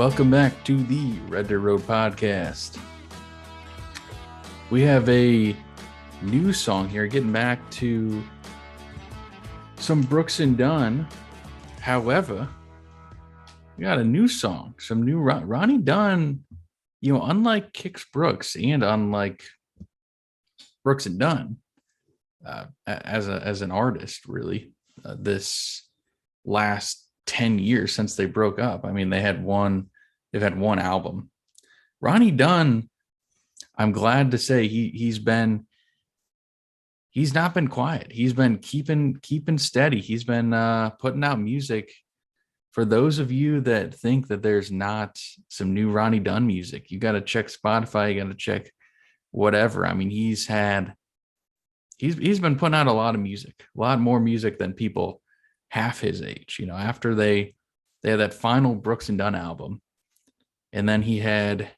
Welcome back to the Red Dirt Road podcast. We have a new song here, getting back to some Brooks and Dunn. However, we got a new song, some new Ronnie Dunn. You know, unlike Kix Brooks and unlike Brooks and Dunn, as an artist, really, this last 10 years since they broke up. I mean, they've had one album. Ronnie Dunn, I'm glad to say he's not been quiet. He's been keeping steady. He's been putting out music. For those of you that think that there's not some new Ronnie Dunn music, you got to check Spotify, you got to check whatever. I mean, he's been putting out a lot of music, a lot more music than people half his age. You know, after they had that final Brooks and Dunn album, and then he had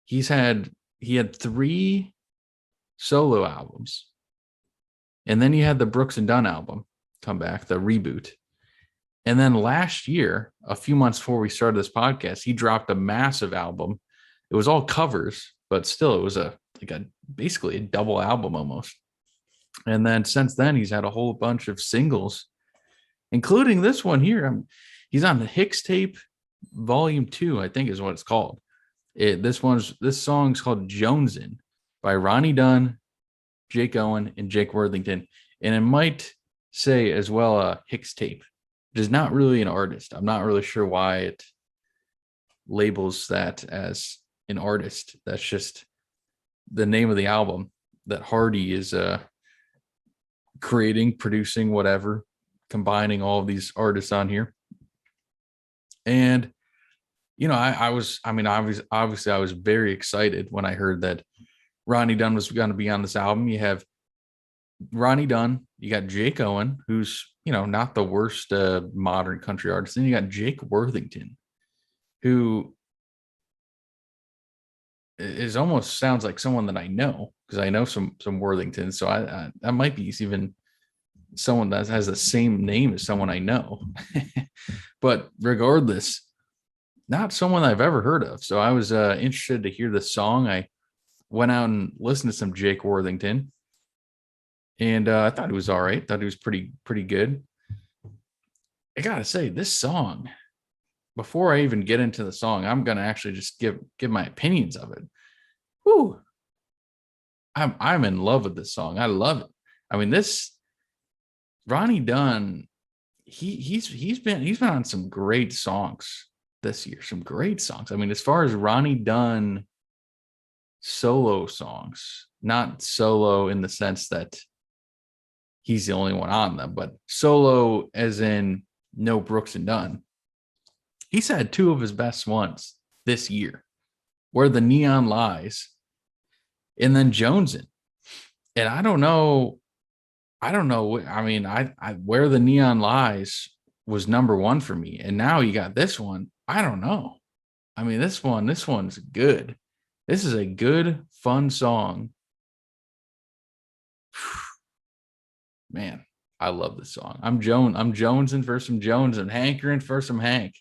3 solo albums, and then he had the Brooks and Dunn album come back, the reboot. And then last year, a few months before we started this podcast, he dropped a massive album. It was all covers, but still, it was basically a double album almost. And then since then, he's had a whole bunch of singles, including this one here. He's on the HIXTAPE Volume 2, I think is what it's called. This song's called Jonesin by Ronnie Dunn, Jake Owen, and Jake Worthington. And it might say as well HIXTAPE. It is not really an artist. I'm not really sure why it labels that as an artist. That's just the name of the album that Hardy is creating, producing, whatever, combining all of these artists on here. And you know, obviously I was very excited when I heard that Ronnie Dunn was going to be on this album. You have Ronnie Dunn, you got Jake Owen, who's, you know, not the worst modern country artist. Then you got Jake Worthington, who is almost sounds like someone that I know, because I know some Worthington. So I might be even someone that has the same name as someone I know. But regardless, not someone I've ever heard of. So I was interested to hear the song. I went out and listened to some Jake Worthington, and I thought it was all right. Thought it was pretty good. I gotta say, this song, before I even get into the song, I'm gonna actually just give my opinions of it. Whew. I'm in love with this song. I love it. I mean, this Ronnie Dunn, he's been on some great songs this year. Some great songs. I mean, as far as Ronnie Dunn solo songs, not solo in the sense that he's the only one on them, but solo as in no Brooks and Dunn. He's had 2 of his best ones this year, Where the Neon Lies, and then Jonesin. And I don't know. I mean, I Where the Neon Lies was number 1 for me, and now you got this one. I don't know. I mean, this one's good. This is a good, fun song. Man, I love this song. I'm jonesing for some Jones and hankering for some Hank.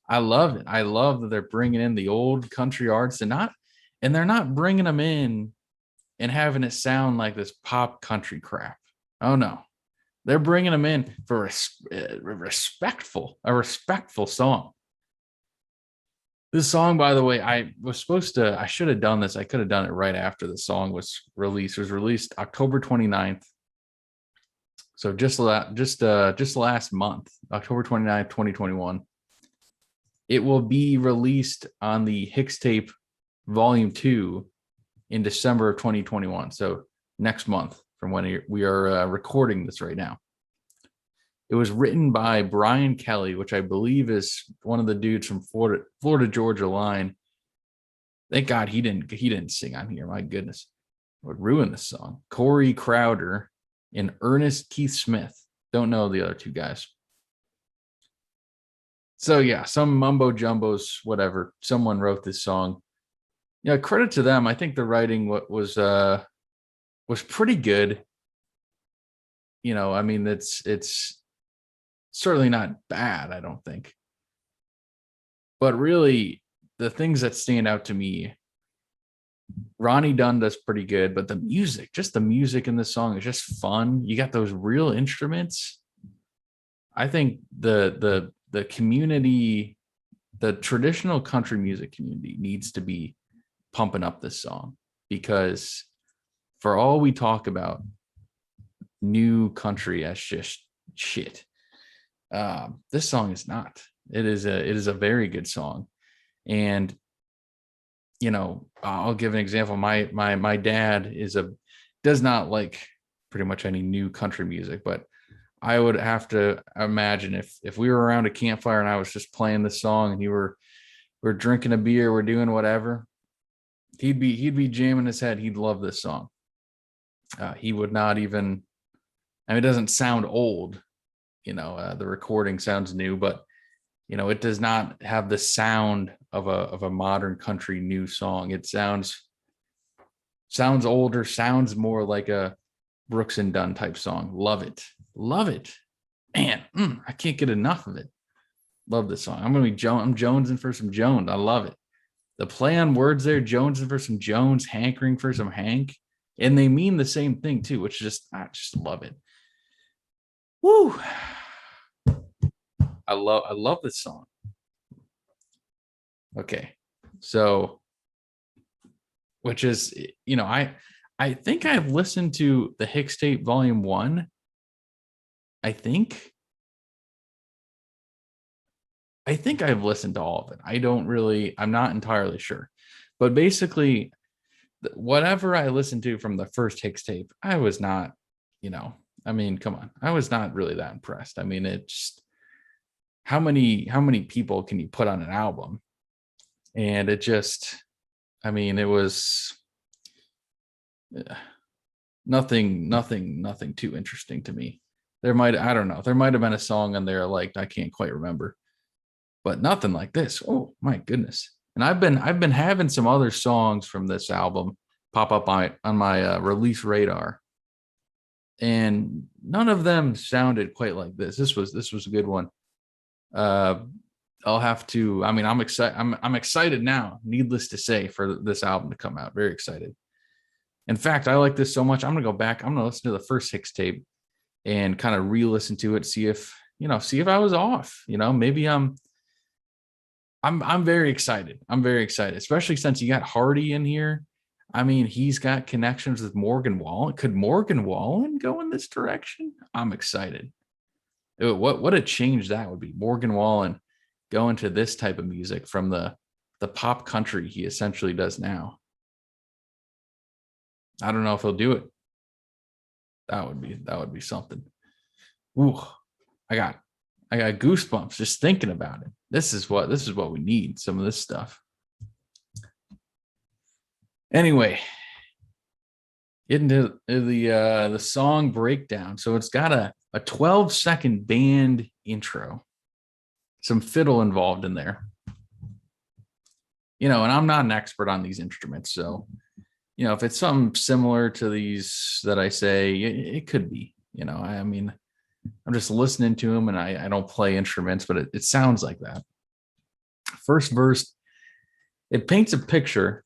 I love it. I love that they're bringing in the old country artists and they're not bringing them in and having it sound like this pop country crap. Oh no, they're bringing them in for a respectful song. This song, by the way, I should have done this. I could have done it right after the song was released. It was released October 29th. So just last month, October 29th, 2021. It will be released on the HIXTAPE Volume 2 in December of 2021. So next month from when we are recording this right now. It was written by Brian Kelly, which I believe is one of the dudes from Florida Georgia line. Thank God he didn't sing on here. My goodness, would ruin this song. Corey Crowder and Ernest Keith Smith. Don't know the other 2 guys. So yeah, some mumbo jumbos, whatever. Someone wrote this song. Yeah, credit to them. I think the writing was pretty good. You know, I mean, it's certainly not bad, I don't think. But really, the things that stand out to me, Ronnie Dunn does pretty good, but the music, just the music in this song is just fun. You got those real instruments. I think the community, the traditional country music community needs to be pumping up this song, because for all we talk about new country as just shit, this song is not. It is a very good song. And I'll give an example. My dad does not like pretty much any new country music, but I would have to imagine if we were around a campfire and I was just playing this song and we're drinking a beer, we're doing whatever, he'd be jamming his head. He'd love this song. He would not even. I mean, it doesn't sound old. The recording sounds new, but it does not have the sound of a modern country new song. It sounds older, sounds more like a Brooks and Dunn type song. Love it. Man, I can't get enough of it. Love this song. I'm jonesing for some Jones. I love it. The play on words there, jonesing for some Jones, hankering for some Hank, and they mean the same thing too, which I just love it. Woo! I love this song. Okay, so which is I think I've listened to the HIXTAPE Volume 1. I think I've listened to all of it. I'm not entirely sure. But basically, whatever I listened to from the first HIXTAPE, I was not, come on. I was not really that impressed. I mean, it's how many people can you put on an album? And it was nothing too interesting to me. I don't know. There might have been a song on there I can't quite remember, but nothing like this. Oh my goodness. And I've been having some other songs from this album pop up on my release radar, and none of them sounded quite like this. This was a good one. I'll have to. I mean, I'm excited. I'm excited now. Needless to say, for this album to come out, very excited. In fact, I like this so much. I'm gonna go back. I'm gonna listen to the first HIXTAPE and kind of re-listen to it. See if I was off. Maybe I'm very excited. I'm very excited, especially since you got Hardy in here. I mean, he's got connections with Morgan Wallen. Could Morgan Wallen go in this direction? I'm excited. What a change that would be. Morgan Wallen go into this type of music from the pop country he essentially does now. I don't know if he'll do it. That would be something. Ooh, I got goosebumps just thinking about it. This is what we need. Some of this stuff. Anyway, into the song breakdown. So it's got a 12-second band intro. Some fiddle involved in there. And I'm not an expert on these instruments, so if it's something similar to these that I say, it could be. I mean, I'm just listening to them, and I don't play instruments, but it sounds like that. First verse, it paints a picture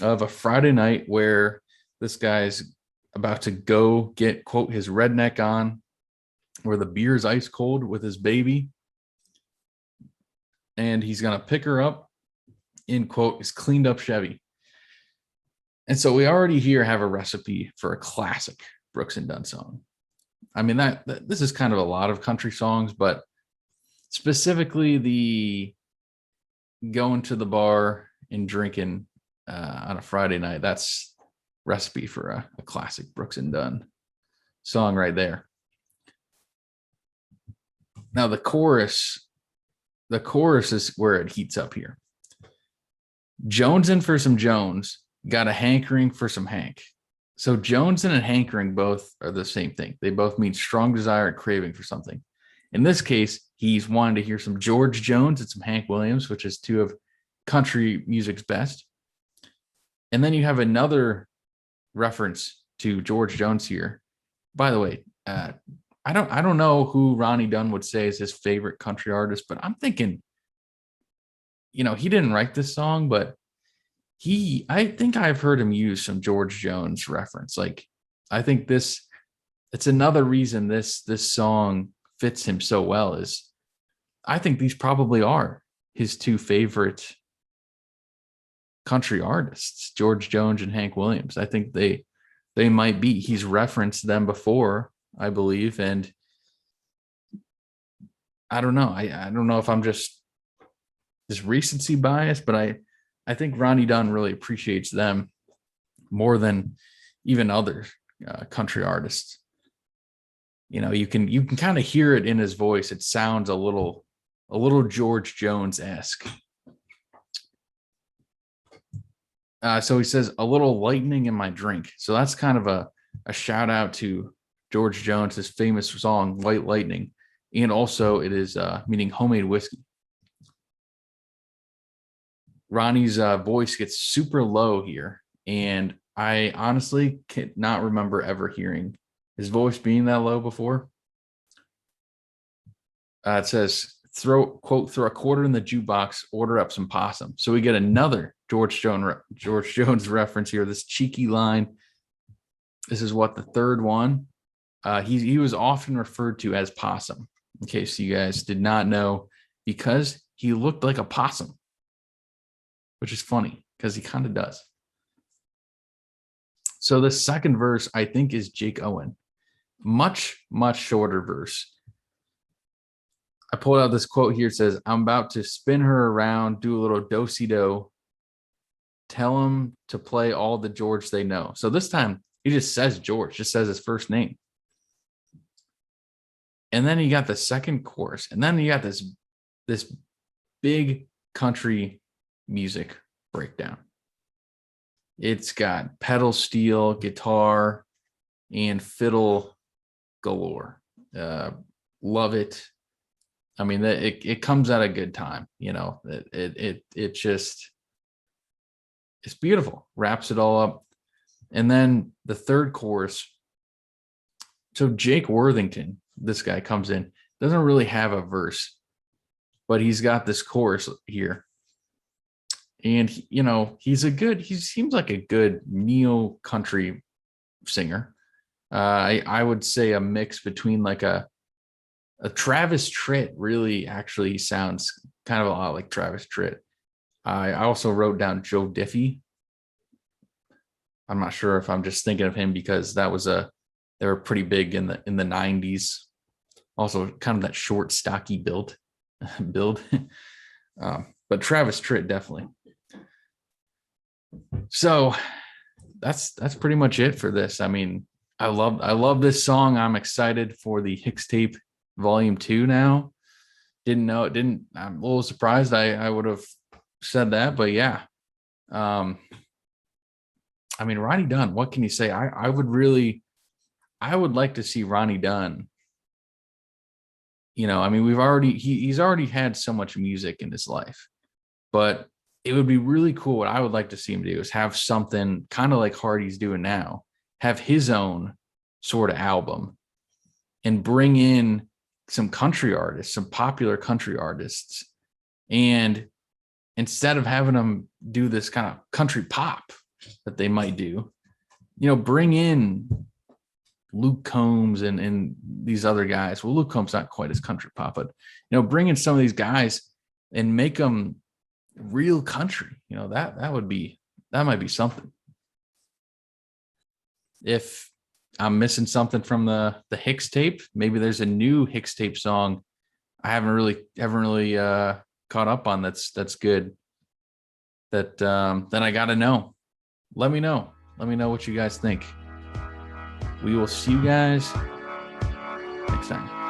of a Friday night where this guy's about to go get, quote, his redneck on, where the beer's ice cold with his baby. And he's going to pick her up in, quote, his cleaned up Chevy. And so we already here have a recipe for a classic Brooks and Dunn song. I mean, this is kind of a lot of country songs, but specifically the going to the bar and drinking on a Friday night, that's recipe for a classic Brooks and Dunn song right there. Now the chorus is where it heats up here. Jonesin for some Jones, got a hankering for some Hank. So Jonesin and hankering both are the same thing. They both mean strong desire and craving for something. In this case, he's wanting to hear some George Jones and some Hank Williams, which is two of country music's best. And then you have another reference to George Jones here. By the way, I don't know who Ronnie Dunn would say is his favorite country artist, but I'm thinking he didn't write this song, but I think I've heard him use some George Jones reference. Like, I think it's another reason this song fits him so well is I think these probably are his two favorite country artists, George Jones and Hank Williams. I think they might be. He's referenced them before, I believe, and I don't know. I don't know if I'm just recency bias, but I think Ronnie Dunn really appreciates them more than even other country artists. You can kind of hear it in his voice. It sounds a little George Jones-esque. So he says, a little lightning in my drink. So that's kind of a shout out to George Jones, his famous song, White Lightning. And also it is meaning homemade whiskey. Ronnie's voice gets super low here. And I honestly cannot remember ever hearing his voice being that low before. It says, throw a quarter in the jukebox, order up some possum. So we get another George Jones reference here. This cheeky line. This is what, the third one. He was often referred to as Possum, in case you guys did not know, because he looked like a possum, which is funny because he kind of does. So the second verse, I think, is Jake Owen. Much, much shorter verse. I pulled out this quote here. It says, I'm about to spin her around, do a little do-si-do. Tell him to play all the George they know. So this time he just says George, just says his first name. And then you got the second chorus. And then you got this big country music breakdown. It's got pedal steel, guitar, and fiddle galore. Love it. I mean, it comes at a good time, it just, it's beautiful, wraps it all up. And then the third chorus. So Jake Worthington, this guy comes in, doesn't really have a verse, but he's got this chorus here. And, he seems like a good neo country singer. I would say a mix between like a Travis Tritt. Really, actually sounds kind of a lot like Travis Tritt. I also wrote down Joe Diffie. I'm not sure if I'm just thinking of him because they were pretty big in the 90s. Also kind of that short, stocky build. But Travis Tritt, definitely. So that's pretty much it for this. I mean, I love this song. I'm excited for the HIXTAPE Volume 2 now. I'm a little surprised I would have said that, but yeah. I mean, Ronnie Dunn, what can you say? I would like to see Ronnie Dunn. I mean, he's already had so much music in his life, but it would be really cool. What I would like to see him do is have something kind of like Hardy's doing now, have his own sort of album and bring in some country artists, some popular country artists. And instead of having them do this kind of country pop that they might do, bring in Luke Combs and these other guys. Well, Luke Combs not quite as country pop, but bring in some of these guys and make them real country. That might be something. If I'm missing something from the HIXTAPE, maybe there's a new HIXTAPE song I haven't really caught up on that's good. Then I gotta know. Let me know what you guys think. We will see you guys next time.